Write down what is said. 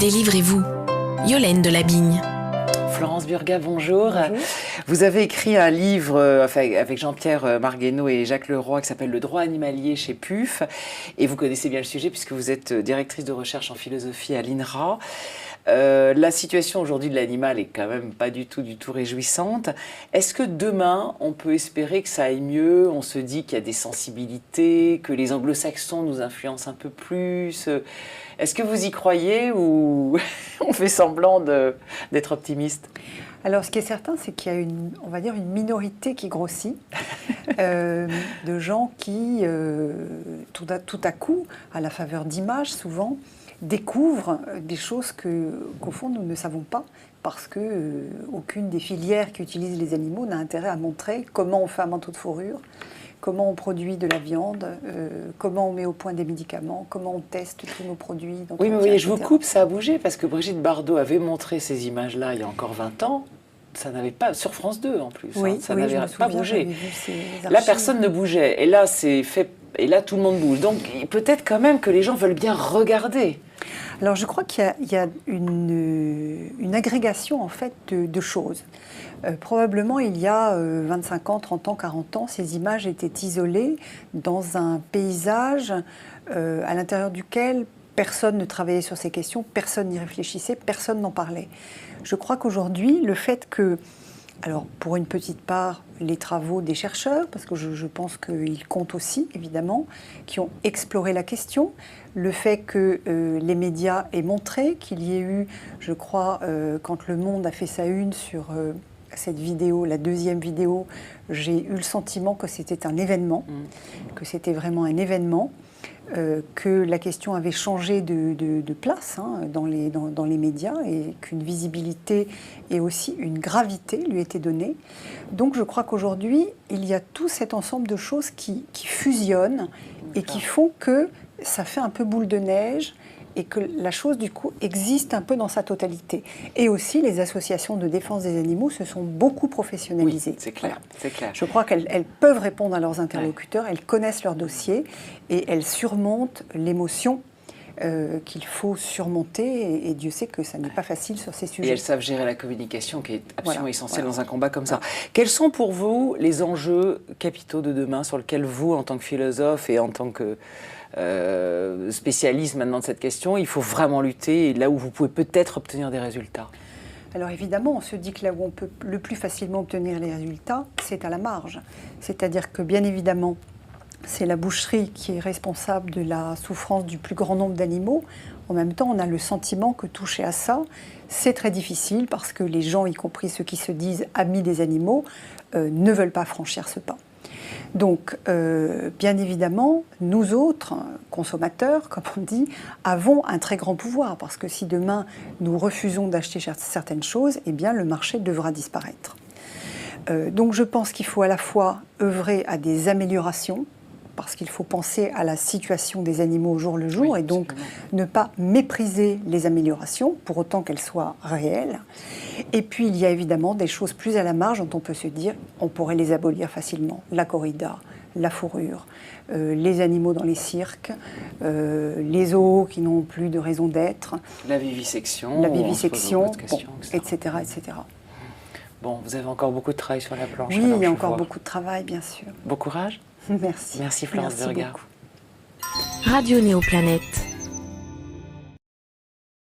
Délivrez-vous. Yolaine de Labigne. Florence Burga, bonjour. Bonjour. Vous avez écrit un livre avec Jean-Pierre Marguenot et Jacques Leroy qui s'appelle « Le droit animalier » chez PUF. Et vous connaissez bien le sujet puisque vous êtes directrice de recherche en philosophie à l'INRA. La situation aujourd'hui de l'animal est quand même pas du tout réjouissante. Est-ce que demain, on peut espérer que ça aille mieux? On se dit qu'il y a des sensibilités, que les anglo-saxons nous influencent un peu plus. Est-ce que vous y croyez ou on fait semblant d'être optimiste? Alors, ce qui est certain, c'est qu'il y a une minorité qui grossit, de gens qui, tout à coup, à la faveur d'images souvent, découvrent des choses qu'au fond, nous ne savons pas, parce qu'aucune des filières qui utilisent les animaux n'a intérêt à montrer comment on fait un manteau de fourrure, comment on produit de la viande, comment on met au point des médicaments, comment on teste tous nos produits. Oui, mais voyez, je vous coupe, ça a bougé, parce que Brigitte Bardot avait montré ces images-là il y a encore 20 ans. Ça n'avait pas, sur France 2 en plus, oui, ça oui, n'avait pas bougé. Là, personne ne bougeait, et là, c'est fait, et là, tout le monde bouge. Donc, peut-être quand même que les gens veulent bien regarder. Alors, je crois qu'il y a une agrégation, en fait, de choses. Probablement, il y a 25 ans, 30 ans, 40 ans, ces images étaient isolées dans un paysage à l'intérieur duquel personne ne travaillait sur ces questions, personne n'y réfléchissait, personne n'en parlait. Je crois qu'aujourd'hui, le fait que, alors pour une petite part, les travaux des chercheurs, parce que je pense qu'ils comptent aussi, évidemment, qui ont exploré la question, le fait que les médias aient montré qu'il y ait eu, je crois, quand Le Monde a fait sa une sur cette vidéo, la deuxième vidéo, j'ai eu le sentiment que c'était un événement, que c'était vraiment un événement, que la question avait changé de place dans les médias et qu'une visibilité et aussi une gravité lui était donnée. Donc je crois qu'aujourd'hui, il y a tout cet ensemble de choses qui fusionnent et qui font que ça fait un peu boule de neige et que la chose, du coup, existe un peu dans sa totalité. Et aussi, les associations de défense des animaux se sont beaucoup professionnalisées. Oui, c'est clair, c'est clair. Je crois qu'elles peuvent répondre à leurs interlocuteurs, elles connaissent leur dossier et elles surmontent l'émotion qu'il faut surmonter. Et Dieu sait que ça n'est pas facile sur ces sujets. Et elles savent gérer la communication, qui est absolument essentielle dans un combat comme ça. Quels sont pour vous les enjeux capitaux de demain sur lesquels vous, en tant que philosophe et en tant que spécialiste maintenant de cette question, il faut vraiment lutter et là où vous pouvez peut-être obtenir des résultats? Alors évidemment, on se dit que là où on peut le plus facilement obtenir les résultats, c'est à la marge. C'est-à-dire que bien évidemment, c'est la boucherie qui est responsable de la souffrance du plus grand nombre d'animaux. En même temps, on a le sentiment que toucher à ça, c'est très difficile parce que les gens, y compris ceux qui se disent amis des animaux, ne veulent pas franchir ce pas. Donc, bien évidemment, nous autres, consommateurs, comme on dit, avons un très grand pouvoir, parce que si demain nous refusons d'acheter certaines choses, eh bien le marché devra disparaître. Donc je pense qu'il faut à la fois œuvrer à des améliorations, parce qu'il faut penser à la situation des animaux au jour le jour, oui, et donc ne pas mépriser les améliorations, pour autant qu'elles soient réelles. Et puis il y a évidemment des choses plus à la marge dont on peut se dire on pourrait les abolir facilement. La corrida, la fourrure, les animaux dans les cirques, les zoos qui n'ont plus de raison d'être. La vivisection, bon, etc., etc. Bon, vous avez encore beaucoup de travail sur la planche. Oui, il y a encore beaucoup de travail, bien sûr. Bon courage. Merci. Merci Florence Burga. Radio Néoplanète.